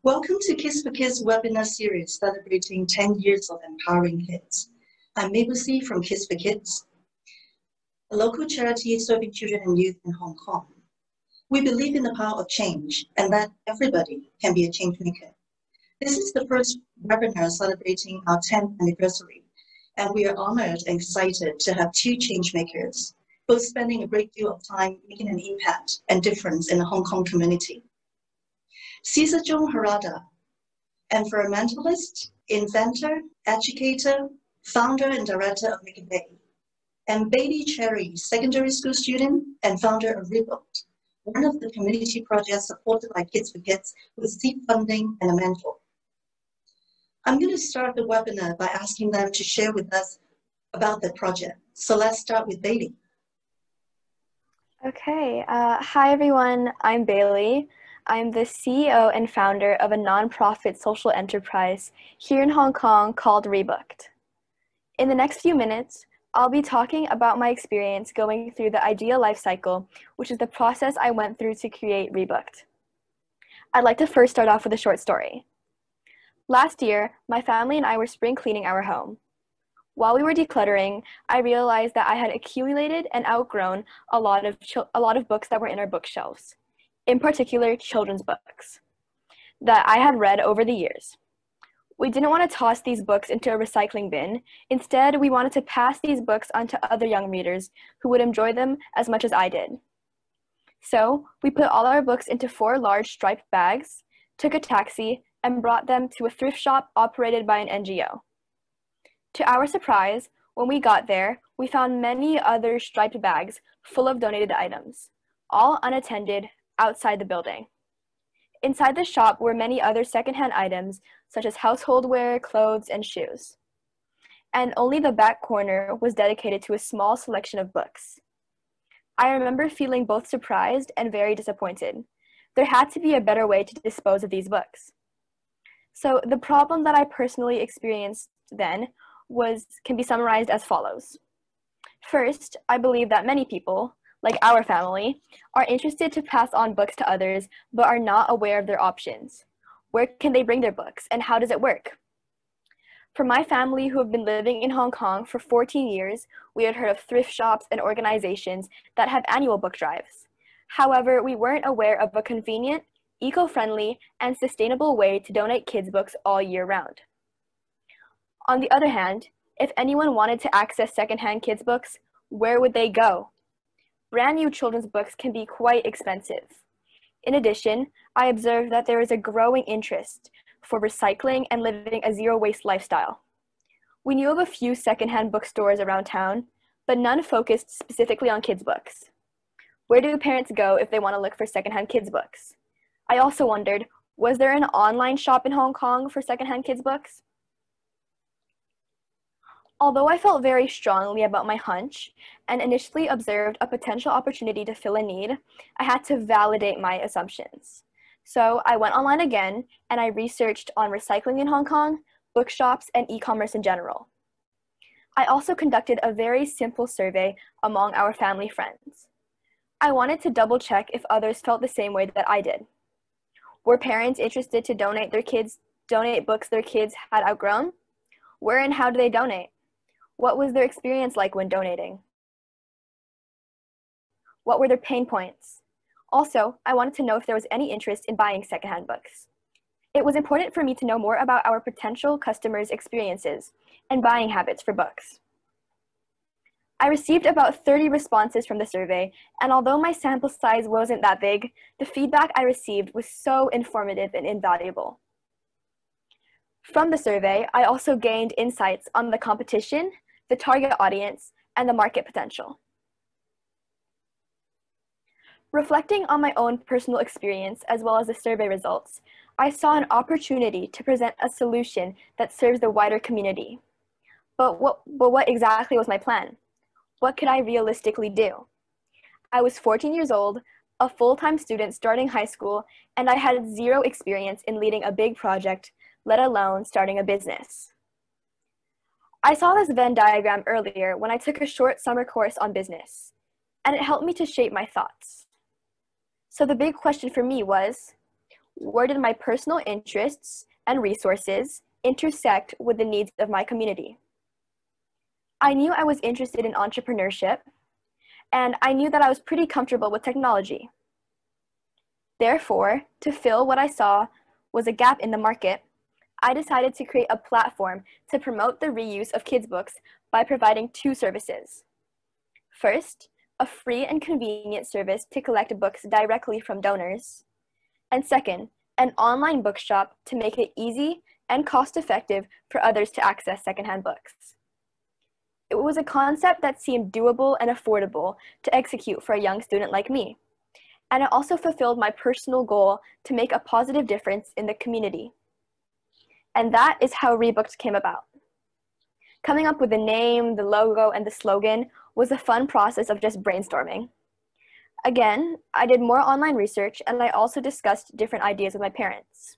Welcome to Kids4Kids Webinar series celebrating 10 years of empowering kids. I'm Mabusi from Kids4Kids, a local charity serving children and youth in Hong Kong. We believe in the power of change and that everybody can be a change maker. This is the first webinar celebrating our 10th anniversary, and we are honored and excited to have two change makers, both spending a great deal of time making an impact and difference in the Hong Kong community. Cesar Jung-Harada, environmentalist, inventor, educator, founder and director of Refugee, and Bailey Cherry, secondary school student and founder of Rebooked, one of the community projects supported by Kids4Kids with seed funding and a mentor. I'm going to start the webinar by asking them to share with us about the project. So let's start with Bailey. Okay, hi everyone, I'm Bailey. I'm the CEO and founder of a nonprofit social enterprise here in Hong Kong called Rebooked. In the next few minutes, I'll be talking about my experience going through the ideal life cycle, which is the process I went through to create Rebooked. I'd like to first start off with a short story. Last year, my family and I were spring cleaning our home. While we were decluttering, I realized that I had accumulated and outgrown a lot of books that were in our bookshelves. In particular, children's books that I had read over the years. We didn't want to toss these books into a recycling bin. Instead, we wanted to pass these books on to other young readers who would enjoy them as much as I did. So we put all our books into 4 large striped bags, took a taxi, and brought them to a thrift shop operated by an NGO. To our surprise, when we got there, we found many other striped bags full of donated items, all unattended, outside the building. Inside the shop were many other secondhand items such as household wear, clothes, and shoes. And only the back corner was dedicated to a small selection of books. I remember feeling both surprised and very disappointed. There had to be a better way to dispose of these books. So the problem that I personally experienced then can be summarized as follows. First, I believe that many people, like our family, are interested to pass on books to others, but are not aware of their options. Where can they bring their books, and how does it work? For my family, who have been living in Hong Kong for 14 years, we had heard of thrift shops and organizations that have annual book drives. However, we weren't aware of a convenient, eco-friendly, and sustainable way to donate kids' books all year round. On the other hand, if anyone wanted to access secondhand kids' books, where would they go? Brand new children's books can be quite expensive. In addition, I observed that there is a growing interest for recycling and living a zero-waste lifestyle. We knew of a few secondhand bookstores around town, but none focused specifically on kids' books. Where do parents go if they want to look for secondhand kids' books? I also wondered, was there an online shop in Hong Kong for secondhand kids' books? Although I felt very strongly about my hunch and initially observed a potential opportunity to fill a need, I had to validate my assumptions. So I went online again and I researched on recycling in Hong Kong, bookshops, and e-commerce in general. I also conducted a very simple survey among our family friends. I wanted to double check if others felt the same way that I did. Were parents interested to donate books their kids had outgrown? Where and how do they donate? What was their experience like when donating? What were their pain points? Also, I wanted to know if there was any interest in buying secondhand books. It was important for me to know more about our potential customers' experiences and buying habits for books. I received about 30 responses from the survey, and although my sample size wasn't that big, the feedback I received was so informative and invaluable. From the survey, I also gained insights on the competition, the target audience, and the market potential. Reflecting on my own personal experience as well as the survey results, I saw an opportunity to present a solution that serves the wider community. But what exactly was my plan? What could I realistically do? I was 14 years old, a full-time student starting high school, and I had zero experience in leading a big project, let alone starting a business. I saw this Venn diagram earlier when I took a short summer course on business, and it helped me to shape my thoughts. So the big question for me was, where did my personal interests and resources intersect with the needs of my community? I knew I was interested in entrepreneurship, and I knew that I was pretty comfortable with technology. Therefore, to fill what I saw was a gap in the market, I decided to create a platform to promote the reuse of kids' books by providing two services. First, a free and convenient service to collect books directly from donors. And second, an online bookshop to make it easy and cost-effective for others to access secondhand books. It was a concept that seemed doable and affordable to execute for a young student like me. And it also fulfilled my personal goal to make a positive difference in the community. And that is how Rebooked came about. Coming up with the name, the logo, and the slogan was a fun process of just brainstorming. Again, I did more online research, and I also discussed different ideas with my parents.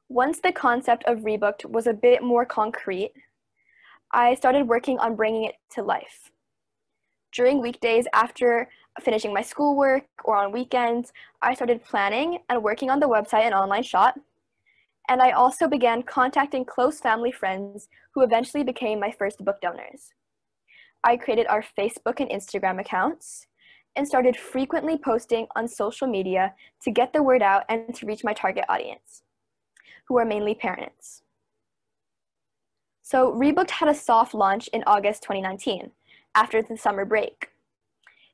Once the concept of Rebooked was a bit more concrete, I started working on bringing it to life. During weekdays after finishing my schoolwork or on weekends, I started planning and working on the website and online shop. And I also began contacting close family friends who eventually became my first book donors. I created our Facebook and Instagram accounts and started frequently posting on social media to get the word out and to reach my target audience, who are mainly parents. So Rebooked had a soft launch in August 2019, after the summer break.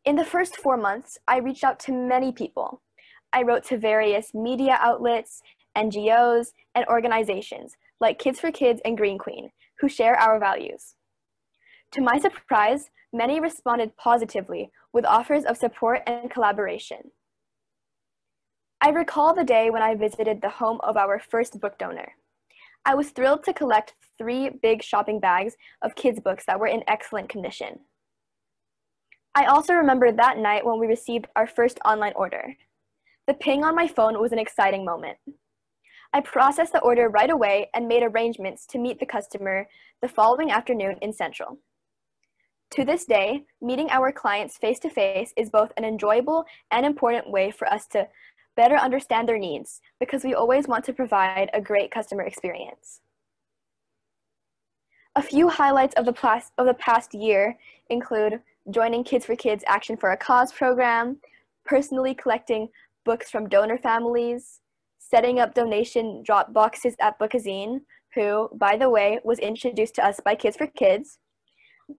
In the first 4 months, I reached out to many people. I wrote to various media outlets, NGOs, and organizations like Kids4Kids and Green Queen, who share our values. To my surprise, many responded positively with offers of support and collaboration. I recall the day when I visited the home of our first book donor. I was thrilled to collect 3 big shopping bags of kids' books that were in excellent condition. I also remember that night when we received our first online order. The ping on my phone was an exciting moment. I processed the order right away and made arrangements to meet the customer the following afternoon in Central. To this day, meeting our clients face-to-face is both an enjoyable and important way for us to better understand their needs, because we always want to provide a great customer experience. A few highlights of the past year include joining Kids4Kids Action for a Cause program, personally collecting books from donor families, setting up donation drop boxes at Bookazine, who, by the way, was introduced to us by Kids4Kids,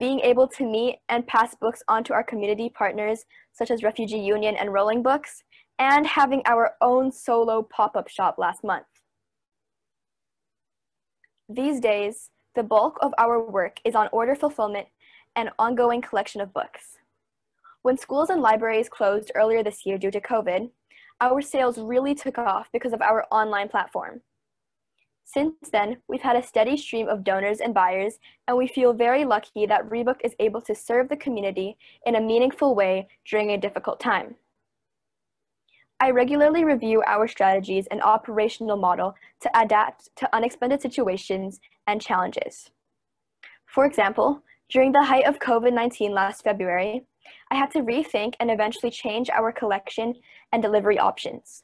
being able to meet and pass books on to our community partners such as Refugee Union and Rolling Books, and having our own solo pop-up shop last month. These days, the bulk of our work is on order fulfillment and ongoing collection of books. When schools and libraries closed earlier this year due to COVID, our sales really took off because of our online platform. Since then, we've had a steady stream of donors and buyers, and we feel very lucky that Rebooked is able to serve the community in a meaningful way during a difficult time. I regularly review our strategies and operational model to adapt to unexpected situations and challenges. For example, during the height of COVID-19 last February, I had to rethink and eventually change our collection and delivery options.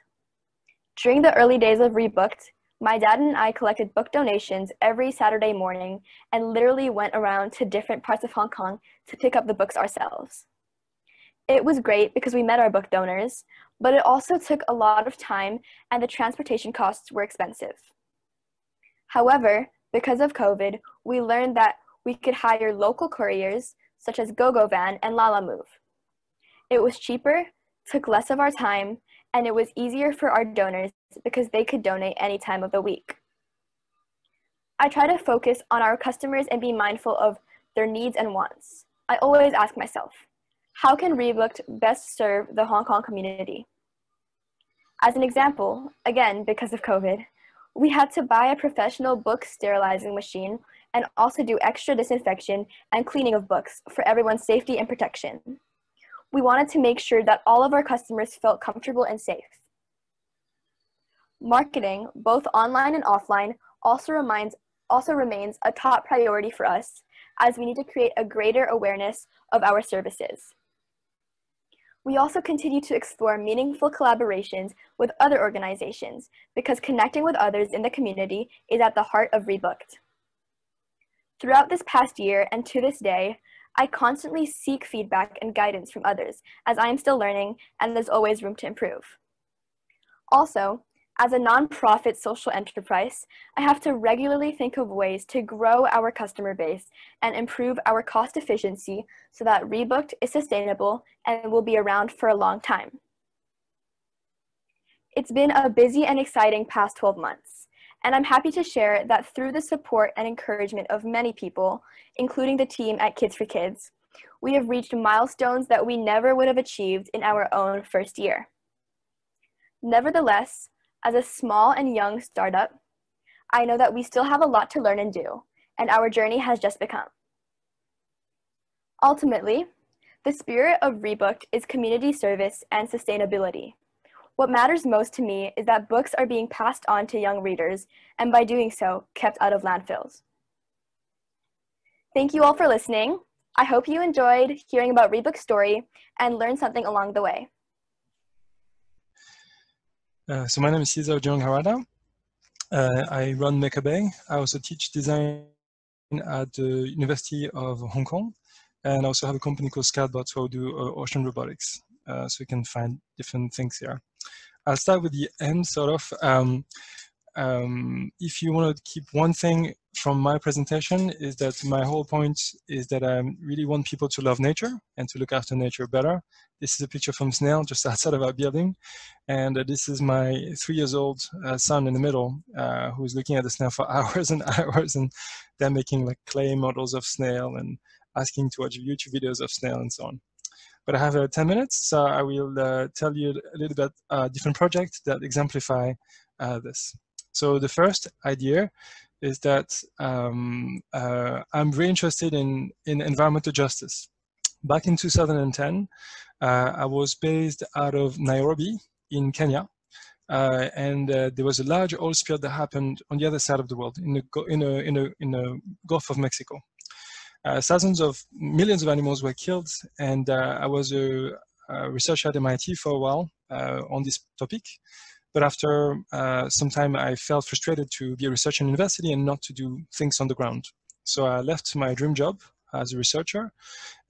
During the early days of Rebooked, my dad and I collected book donations every Saturday morning and literally went around to different parts of Hong Kong to pick up the books ourselves. It was great because we met our book donors, but it also took a lot of time and the transportation costs were expensive. However, because of COVID, we learned that we could hire local couriers such as GoGo Van and Lala Move. It was cheaper, took less of our time, and it was easier for our donors because they could donate any time of the week. I try to focus on our customers and be mindful of their needs and wants. I always ask myself, how can Rebooked best serve the Hong Kong community? As an example, again, because of COVID, we had to buy a professional book sterilizing machine and also do extra disinfection and cleaning of books for everyone's safety and protection. We wanted to make sure that all of our customers felt comfortable and safe. Marketing, both online and offline, also remains a top priority for us, as we need to create a greater awareness of our services. We also continue to explore meaningful collaborations with other organizations because connecting with others in the community is at the heart of Rebooked. Throughout this past year and to this day, I constantly seek feedback and guidance from others as I am still learning and there's always room to improve. Also, as a nonprofit social enterprise, I have to regularly think of ways to grow our customer base and improve our cost efficiency so that Rebooked is sustainable and will be around for a long time. It's been a busy and exciting past 12 months, and I'm happy to share that through the support and encouragement of many people, including the team at Kids4Kids, we have reached milestones that we never would have achieved in our own first year. Nevertheless, as a small and young startup, I know that we still have a lot to learn and do, and our journey has just begun. Ultimately, the spirit of Rebooked is community service and sustainability. What matters most to me is that books are being passed on to young readers, and by doing so, kept out of landfills. Thank you all for listening. I hope you enjoyed hearing about Rebooked's story and learned something along the way. So my name is Cesar Jung-Harada. I run Mekabay. I also teach design at the University of Hong Kong, and I also have a company called Scoutbots where we do ocean robotics. So you can find different things here. I'll start with the end, sort of. If you want to keep one thing from my presentation, is that my whole point is that I really want people to love nature and to look after nature better. This is a picture from Snail just outside of our building. And this is my 3-year-old son in the middle who's looking at the snail for hours and hours, and they're making like clay models of snail and asking to watch YouTube videos of snail and so on. But I have 10 minutes, so I will tell you a little bit different projects that exemplify this. So the first idea is that I'm very interested in environmental justice. Back in 2010, I was based out of Nairobi in Kenya, and there was a large oil spill that happened on the other side of the world, in the Gulf of Mexico. Thousands of millions of animals were killed, and I was a researcher at MIT for a while on this topic. But after some time, I felt frustrated to be a researcher in university and not to do things on the ground. So I left my dream job as a researcher,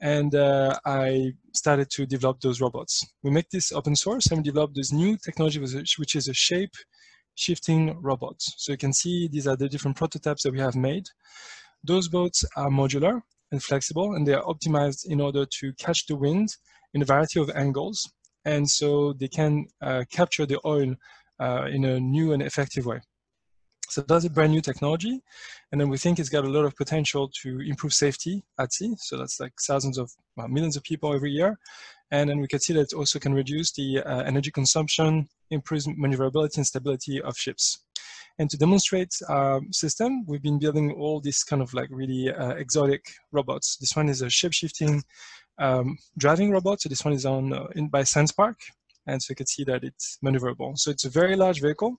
and I started to develop those robots. We make this open source, and we developed this new technology, which is a shape-shifting robot. So you can see these are the different prototypes that we have made. Those boats are modular and flexible, and they are optimized in order to catch the wind in a variety of angles. And so they can capture the oil in a new and effective way. So that's a brand new technology. And then we think it's got a lot of potential to improve safety at sea. So that's like thousands of, millions of people every year. And then we can see that it also can reduce the energy consumption, improve maneuverability and stability of ships. And to demonstrate our system, we've been building all these kind of like really exotic robots. This one is a shape-shifting driving robot. So this one is by Science Park. And so you can see that it's maneuverable. So it's a very large vehicle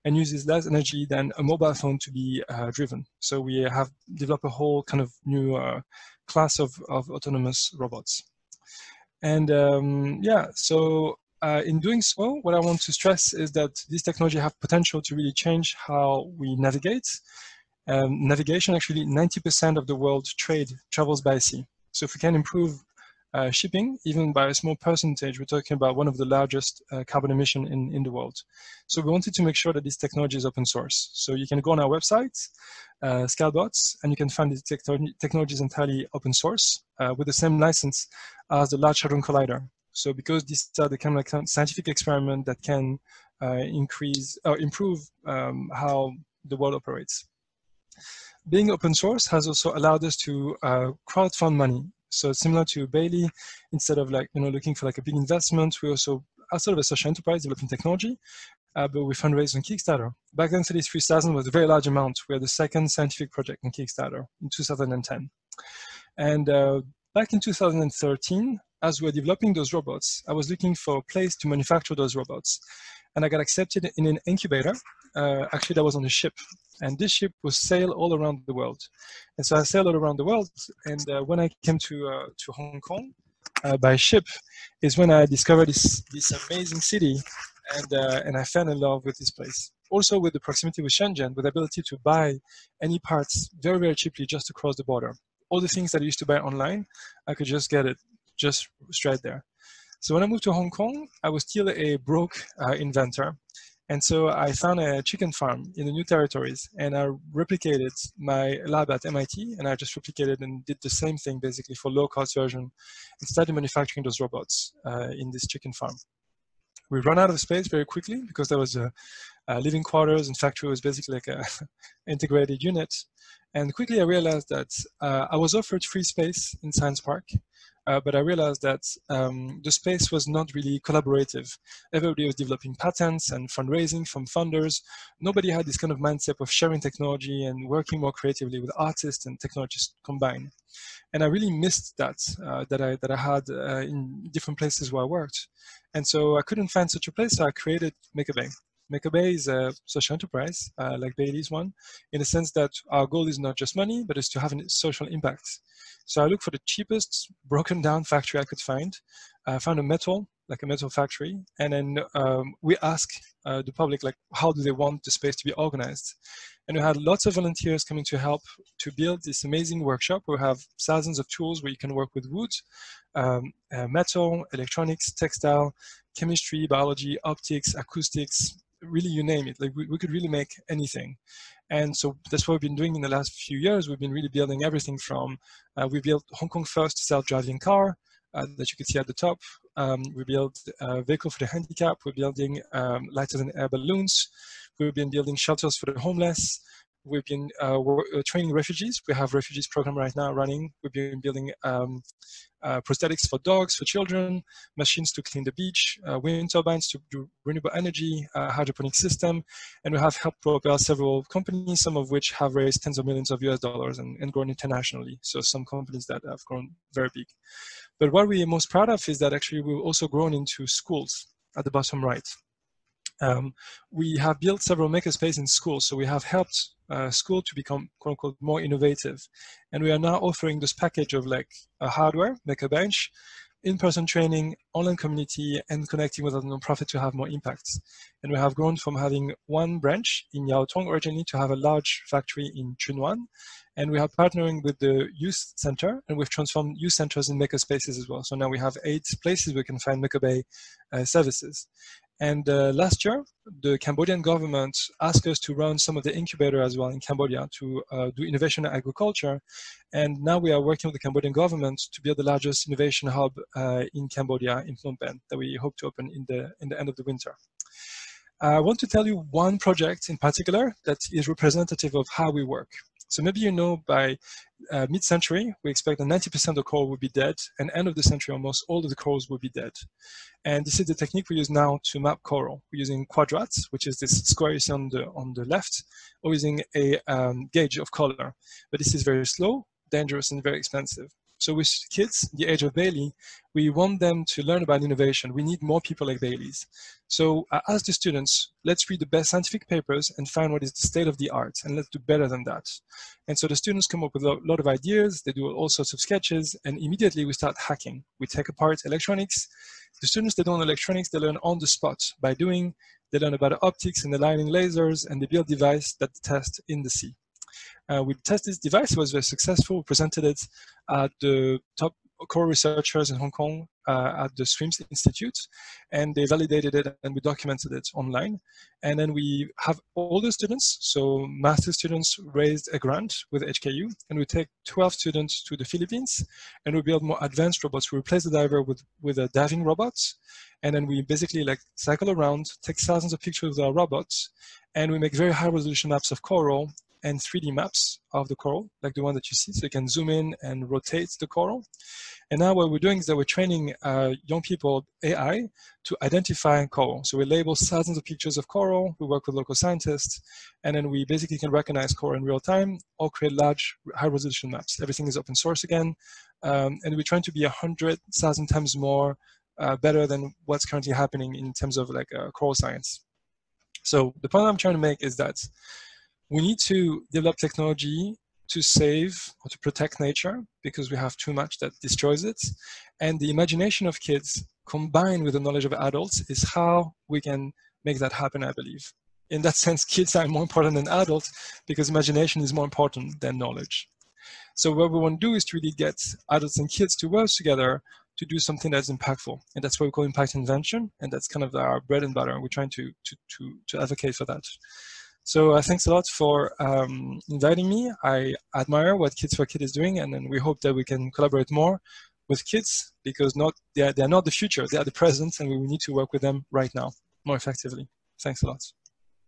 and uses less energy than a mobile phone to be driven. So we have developed a whole kind of new class of autonomous robots. And yeah, so in doing so, what I want to stress is that this technology have potential to really change how we navigate. Navigation, actually 90% of the world trade travels by sea. So if we can improve shipping, even by a small percentage, we're talking about one of the largest carbon emission in the world. So we wanted to make sure that this technology is open source. So you can go on our website, Scoutbots, and you can find the technology is entirely open source with the same license as the Large Hadron Collider. So because these are the kind of scientific experiment that can increase or improve how the world operates. Being open source has also allowed us to crowdfund money. So similar to Bailey, instead of like looking for like a big investment, we also are sort of a social enterprise developing technology, but we fundraised on Kickstarter. Back then, 33,000 was a very large amount. We are the second scientific project on Kickstarter in 2010. And back in 2013, as we were developing those robots, I was looking for a place to manufacture those robots. And I got accepted in an incubator. Actually, that was on a ship. And this ship was sail all around the world. And so I sailed all around the world. And when I came to Hong Kong, by ship is when I discovered this amazing city, and I fell in love with this place. Also with the proximity with Shenzhen, with the ability to buy any parts very, very cheaply just across the border. All the things that I used to buy online, I could just get it just straight there. So when I moved to Hong Kong, I was still a broke inventor. And so I found a chicken farm in the new territories, and I replicated my lab at MIT, and I just replicated and did the same thing basically for low-cost version and started manufacturing those robots in this chicken farm. We ran out of space very quickly because there was a living quarters and factory was basically like a integrated unit. And quickly I realized that I was offered free space in Science Park, but I realized that the space was not really collaborative. Everybody was developing patents and fundraising from funders. Nobody had this kind of mindset of sharing technology and working more creatively with artists and technologists combined. And I really missed that, that I had in different places where I worked. And so I couldn't find such a place, so I created MakerBay. MakerBay is a social enterprise, like Bailey's one, in the sense that our goal is not just money, but it's to have a social impact. So I looked for the cheapest broken down factory I could find. I found a metal factory, and then we asked the public, like, how do they want the space to be organized? And we had lots of volunteers coming to help to build this amazing workshop. We have thousands of tools where you can work with wood, metal, electronics, textile, chemistry, biology, optics, acoustics, really you name it. Like we could really make anything. And so that's what we've been doing in the last few years. We've been really building everything from, we built Hong Kong first self-driving car that you can see at the top. We built a vehicle for the handicapped. We're building lighter than air balloons. We've been building shelters for the homeless. We've been training refugees. We have refugees program right now running. We've been building prosthetics for dogs, for children, machines to clean the beach, wind turbines to do renewable energy, hydroponic system, and we have helped propel several companies, some of which have raised tens of millions of US dollars and grown internationally. So some companies that have grown very big. But what we are most proud of is that actually we've also grown into schools at the bottom right. We have built several makerspaces in schools, so we have helped school to become, quote unquote, more innovative. And we are now offering this package of like hardware, make a bench, in-person training, online community, and connecting with a nonprofit to have more impacts. And we have grown from having one branch in Yaotong originally to have a large factory in Chunwan. And we are partnering with the youth center, and we've transformed youth centers in makerspaces as well. So now we have 8 places we can find MakerBay services. And last year, the Cambodian government asked us to run some of the incubator as well in Cambodia to do innovation in agriculture. And now we are working with the Cambodian government to build the largest innovation hub in Cambodia, in Phnom Penh, that we hope to open in the end of the winter. I want to tell you one project in particular that is representative of how we work. So maybe you know by mid-century, we expect that 90% of the coral will be dead, and end of the century, almost all of the corals will be dead. And this is the technique we use now to map coral. We're using quadrats, which is this square you see on the left, or using a gauge of color. But this is very slow, dangerous, and very expensive. So with kids, the age of Bailey, we want them to learn about innovation. We need more people like Baileys. So I asked the students, let's read the best scientific papers and find what is the state of the art, and let's do better than that. And so the students come up with a lot of ideas, they do all sorts of sketches, and immediately we start hacking. We take apart electronics. The students that don't know electronics, they learn on the spot by doing. They learn about the optics and the lighting lasers, and they build a device that test in the sea. We tested this device, it was very successful. We presented it at the top core researchers in Hong Kong at the SWIMS Institute, and they validated it and we documented it online. And then we have all the students, so master students raised a grant with HKU, and we take 12 students to the Philippines, and we build more advanced robots. We replace the diver with a diving robot, and then we basically like cycle around, take thousands of pictures with our robots, and we make very high resolution maps of coral and 3D maps of the coral, like the one that you see, so you can zoom in and rotate the coral. And now what we're doing is that we're training young people, AI, to identify coral. So we label thousands of pictures of coral, we work with local scientists, and then we basically can recognize coral in real time or create large, high-resolution maps. Everything is open source again, and we're trying to be 100,000 times more better than what's currently happening in terms of like coral science. So the point I'm trying to make is that we need to develop technology to save or to protect nature because we have too much that destroys it. And the imagination of kids combined with the knowledge of adults is how we can make that happen, I believe. In that sense, kids are more important than adults because imagination is more important than knowledge. So what we want to do is to really get adults and kids to work together to do something that's impactful. And that's what we call impact invention. And that's kind of our bread and butter. We're trying to advocate for that. So thanks a lot for inviting me. I admire what Kids4Kids is doing, and then we hope that we can collaborate more with kids because they are not the future, they are the present, and we need to work with them right now more effectively. Thanks a lot.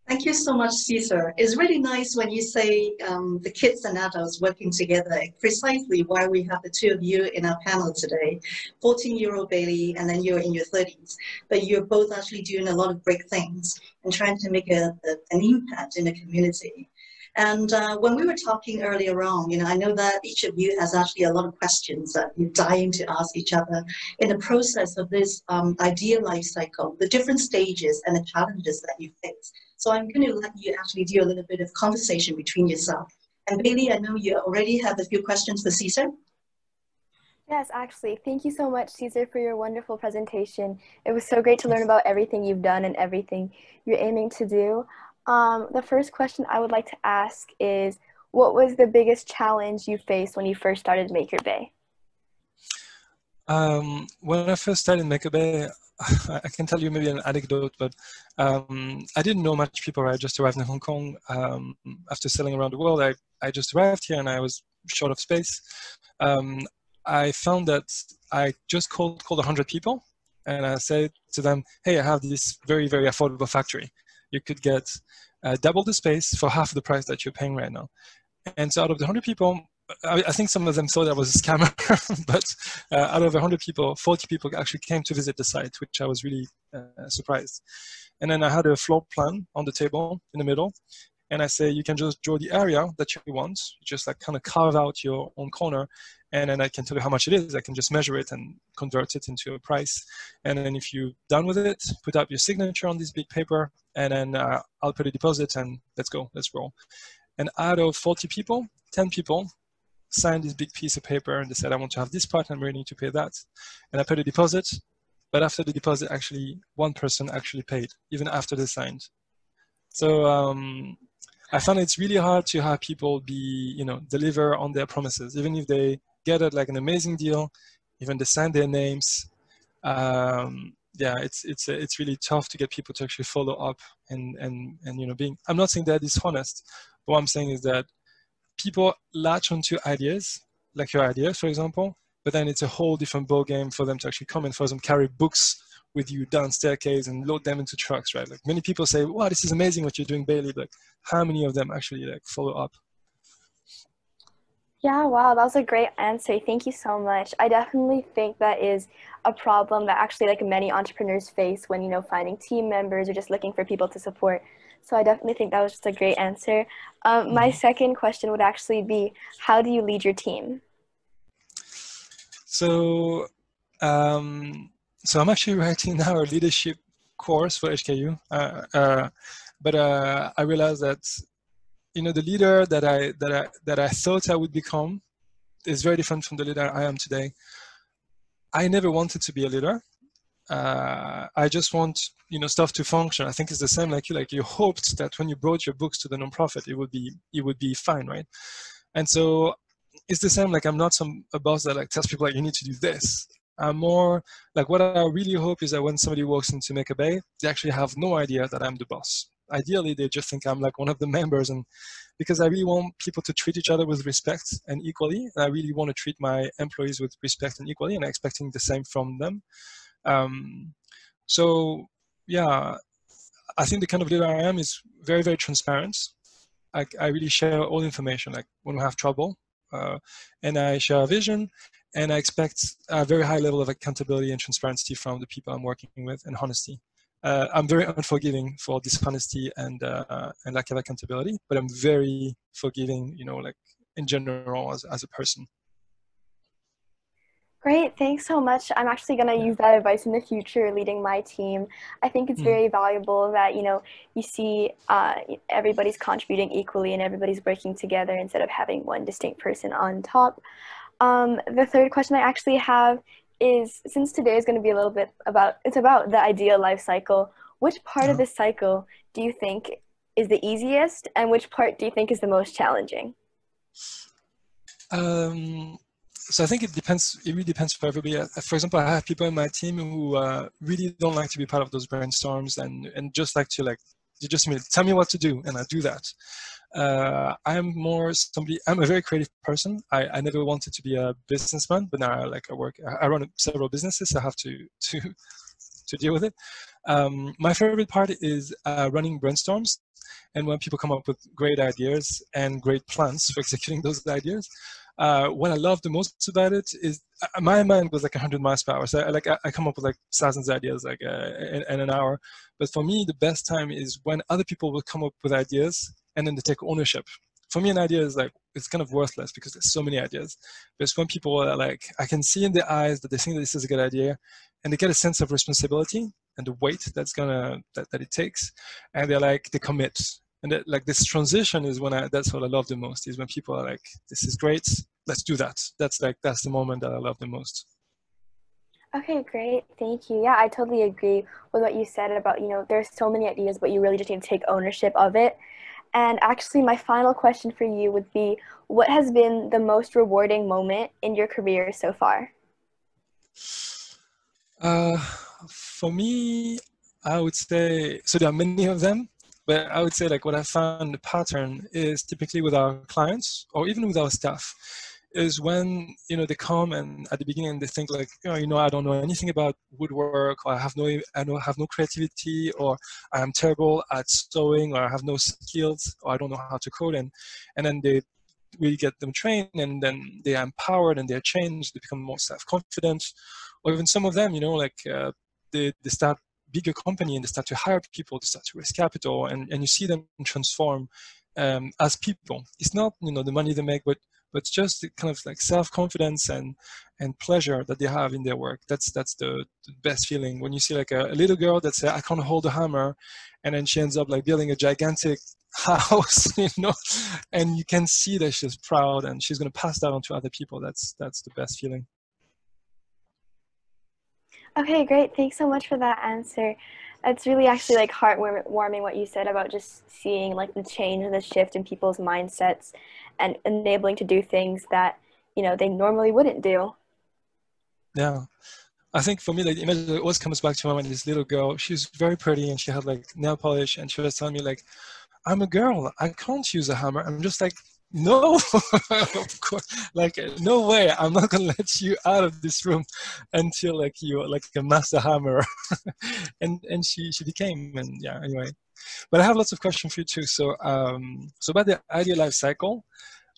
Thank you so much, Cesar. It's really nice when you say the kids and adults working together, precisely why we have the two of you in our panel today, 14-year-old Bailey, and then you're in your 30s. But you're both actually doing a lot of great things and trying to make an impact in the community. And when we were talking earlier on, I know that each of you has actually a lot of questions that you're dying to ask each other in the process of this idea life cycle, the different stages and the challenges that you face. So I'm going to let you actually do a little bit of conversation between yourself. And Bailey, I know you already have a few questions for Cesar. Yes, actually. Thank you so much, Cesar, for your wonderful presentation. It was so great to learn about everything you've done and everything you're aiming to do. The first question I would like to ask is, what was the biggest challenge you faced when you first started MakerBay? When I first started MakerBay, I can tell you maybe an anecdote, but I didn't know much people. I just arrived in Hong Kong after sailing around the world. I just arrived here and I was short of space. I found that I just called 100 people and I said to them, hey, I have this very, very affordable factory. You could get double the space for half the price that you're paying right now. And so out of the 100 people, I think some of them thought I was a scammer, but out of 100 people, 40 people actually came to visit the site, which I was really surprised. And then I had a floor plan on the table in the middle. And I say, you can just draw the area that you want. You just like kind of carve out your own corner. And then I can tell you how much it is. I can just measure it and convert it into a price. And then if you're done with it, put up your signature on this big paper. And then I'll put a deposit and let's go, let's roll. And out of 40 people, 10 people signed this big piece of paper and they said, I want to have this part and I'm ready to pay that. And I put a deposit. But after the deposit, actually, one person actually paid, even after they signed. So I found it's really hard to have people deliver on their promises, even if they get it like an amazing deal, even they sign their names. Yeah, it's really tough to get people to actually follow up and being. I'm not saying they're dishonest, but what I'm saying is that people latch onto ideas, like your ideas, for example, but then it's a whole different ballgame for them to actually come and for them carry books with you down staircase and load them into trucks, right? Like many people say, wow, this is amazing what you're doing, Bailey, but how many of them actually like follow up? Yeah, wow, that was a great answer. Thank you so much. I definitely think that is a problem that actually like many entrepreneurs face when, finding team members or just looking for people to support. So I definitely think that was just a great answer. My second question would actually be, how do you lead your team? So I'm actually writing now a leadership course for HKU, but I realized that the leader that I thought I would become is very different from the leader I am today. I never wanted to be a leader. I just want stuff to function. I think it's the same like you. Like you hoped that when you brought your books to the nonprofit, it would be fine, right? And so it's the same. Like I'm not a boss that like tells people like you need to do this. I'm more like what I really hope is that when somebody walks into MakerBay, they actually have no idea that I'm the boss. Ideally, they just think I'm like one of the members, and because I really want people to treat each other with respect and equally, and I really want to treat my employees with respect and equally, and I'm expecting the same from them. So yeah, I think the kind of leader I am is very, very transparent. I really share all information, like when we have trouble, and I share a vision, and I expect a very high level of accountability and transparency from the people I'm working with, and honesty. I'm very unforgiving for dishonesty and lack of accountability, but I'm very forgiving, like in general as a person. Great, thanks so much. I'm actually going to use that advice in the future leading my team. I think it's very valuable that, you see everybody's contributing equally and everybody's working together instead of having one distinct person on top. The third question I actually have is, since today is going to be a little bit about the ideal life cycle, which part of this cycle do you think is the easiest and which part do you think is the most challenging? So I think it depends. It really depends for everybody. For example, I have people in my team who really don't like to be part of those brainstorms and just like to you just tell me what to do and I do that. I'm more somebody. I'm a very creative person. I never wanted to be a businessman, but now I run several businesses. So I have to deal with it. My favorite part is running brainstorms. And when people come up with great ideas and great plans for executing those ideas, what I love the most about it is my mind goes like 100 miles per hour. So I come up with like thousands of ideas in an hour. But for me, the best time is when other people will come up with ideas and then they take ownership. For me, an idea is it's kind of worthless because there's so many ideas. But it's when people are I can see in their eyes that they think that this is a good idea and they get a sense of responsibility and the weight that it takes, and they commit. And this transition is that's what I love the most, is when people are this is great, let's do that. That's the moment that I love the most. Okay, great. Thank you. Yeah, I totally agree with what you said about, there's so many ideas, but you really just need to take ownership of it. And actually, my final question for you would be, what has been the most rewarding moment in your career so far? For me, I would say, so there are many of them, but I would say what I found the pattern is typically with our clients or even with our staff is when, they come and at the beginning they think I don't know anything about woodwork, or I have no creativity, or I am terrible at sewing, or I have no skills, or I don't know how to code. And then we get them trained, and then they are empowered and they're changed, they become more self-confident. Or even some of them, they start bigger company and they start to hire people, they start to raise capital, and you see them transform as people. It's not the money they make, but just the kind of self-confidence and pleasure that they have in their work. That's the best feeling when you see a little girl that says, I can't hold a hammer, and then she ends up building a gigantic house, and you can see that she's proud and she's going to pass that on to other people. That's the best feeling. Okay, great. Thanks so much for that answer. It's really actually heartwarming what you said about just seeing the change and the shift in people's mindsets and enabling to do things that, they normally wouldn't do. Yeah. I think for me, the image that always comes back to my mind, this little girl, she's very pretty and she had nail polish, and she was telling me I'm a girl, I can't use a hammer. I'm just no, of course, no way, I'm not gonna let you out of this room until you're a master hammerer. and she became, and yeah, anyway. But I have lots of questions for you too. So about the ideal life cycle,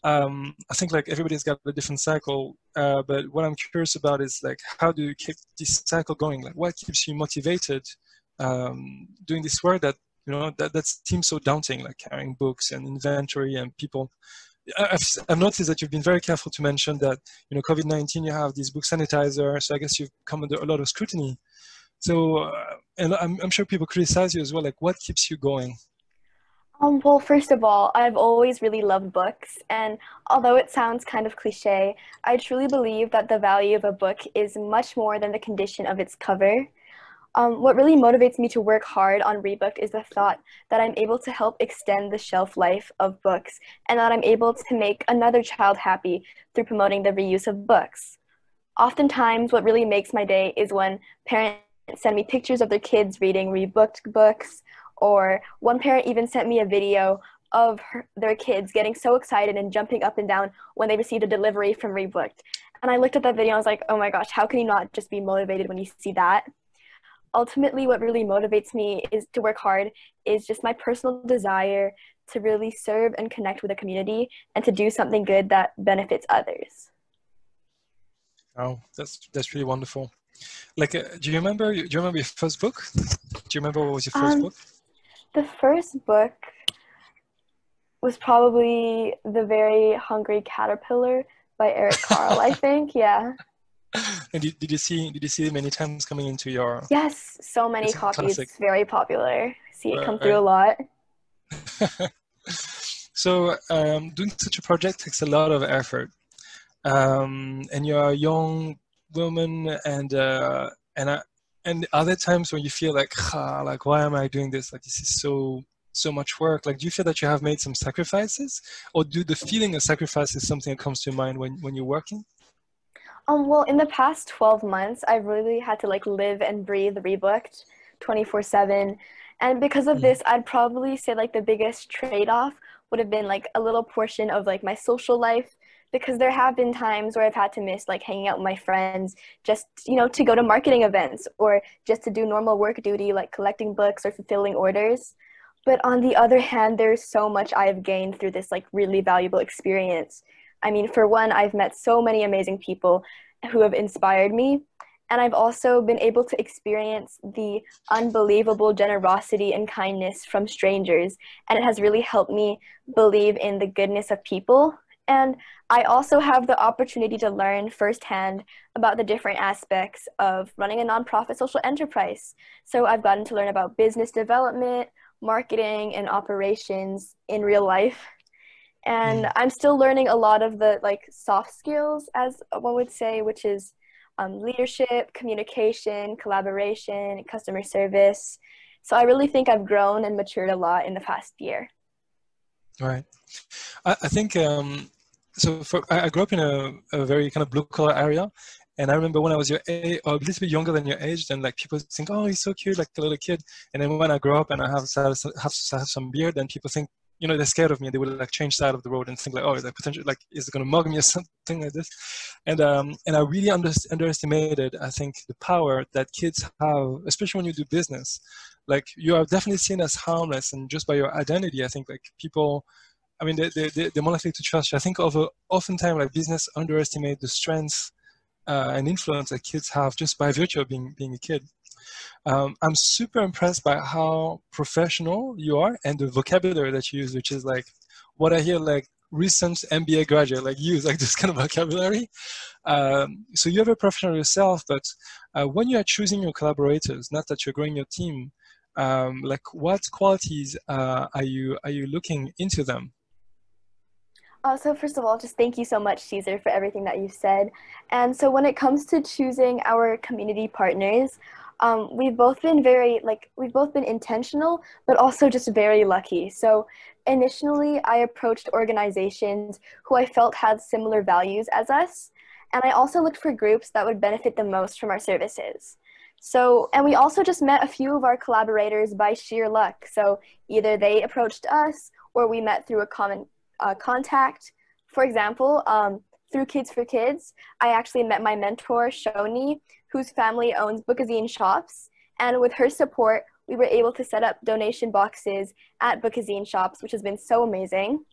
I think everybody's got a different cycle, but what I'm curious about is how do you keep this cycle going? What keeps you motivated doing this work that that seems so daunting, carrying books and inventory and people. I've noticed that you've been very careful to mention that COVID-19, you have these book sanitizer, so I guess you've come under a lot of scrutiny. So and I'm sure people criticize you as well. What keeps you going? Well, first of all, I've always really loved books, and although it sounds kind of cliche, I truly believe that the value of a book is much more than the condition of its cover. What really motivates me to work hard on Rebooked is the thought that I'm able to help extend the shelf life of books, and that I'm able to make another child happy through promoting the reuse of books. Oftentimes, what really makes my day is when parents send me pictures of their kids reading Rebooked books, or one parent even sent me a video of their kids getting so excited and jumping up and down when they received a delivery from Rebooked. And I looked at that video and I was like, oh my gosh, how can you not just be motivated when you see that? Ultimately, what really motivates me is to work hard is just my personal desire to really serve and connect with the community and to do something good that benefits others. Oh, that's really wonderful. Do you remember your first book? Do you remember what was your first book? The first book was probably The Very Hungry Caterpillar by Eric Carle, I think. Yeah. And did you see it many times coming into your? Yes, so many It's a copies. classic. It's very popular. I see it come through Right. a lot. So doing such a project takes a lot of effort, and you're a young woman, and are there times when you feel like why am I doing this? Like this is so much work. Like do you feel that you have made some sacrifices, or do the feeling of sacrifice is something that comes to mind when you're working? Well, in the past 12 months, I've really had to like live and breathe Rebooked 24/7. And because of this, I'd probably say like the biggest trade-off would have been like a little portion of like my social life, because there have been times where I've had to miss like hanging out with my friends just, to go to marketing events or just to do normal work duty like collecting books or fulfilling orders. But on the other hand, there's so much I've gained through this like really valuable experience. I mean, for one, I've met so many amazing people who have inspired me. And I've also been able to experience the unbelievable generosity and kindness from strangers. And it has really helped me believe in the goodness of people. And I also have the opportunity to learn firsthand about the different aspects of running a nonprofit social enterprise. So I've gotten to learn about business development, marketing, and operations in real life. And I'm still learning a lot of the like soft skills, as one would say, which is leadership, communication, collaboration, customer service. So I really think I've grown and matured a lot in the past year. Right. I think I grew up in a very kind of blue collar area, and I remember when I was your age, or a little bit younger than your age, then like people think, oh, he's so cute, like a little kid. And then when I grow up and I have some beard, then people think, they're scared of me. They will like change side of the road and think like, oh, is that potential, like, is it going to mug me or something like this? And I really underestimated, I think, the power that kids have, especially when you do business. Like you are definitely seen as harmless, and just by your identity, I think like people, I mean, they're more likely to trust you. I think oftentimes like business underestimate the strength and influence that kids have just by virtue of being a kid. I'm super impressed by how professional you are and the vocabulary that you use, which is like what I hear like recent MBA graduate like use, like this kind of vocabulary. So you're very professional yourself, but when you are choosing your collaborators, not that you're growing your team, like what qualities are you looking into them? So first of all, just thank you so much, Cesar, for everything that you've said. And so when it comes to choosing our community partners, we've both been intentional, but also just very lucky. So initially, I approached organizations who I felt had similar values as us. And I also looked for groups that would benefit the most from our services. So, and we also just met a few of our collaborators by sheer luck. So either they approached us or we met through a common contact. For example, through Kids4Kids, I actually met my mentor, Shoni, whose family owns bookazine shops. And with her support, we were able to set up donation boxes at bookazine shops, which has been so amazing.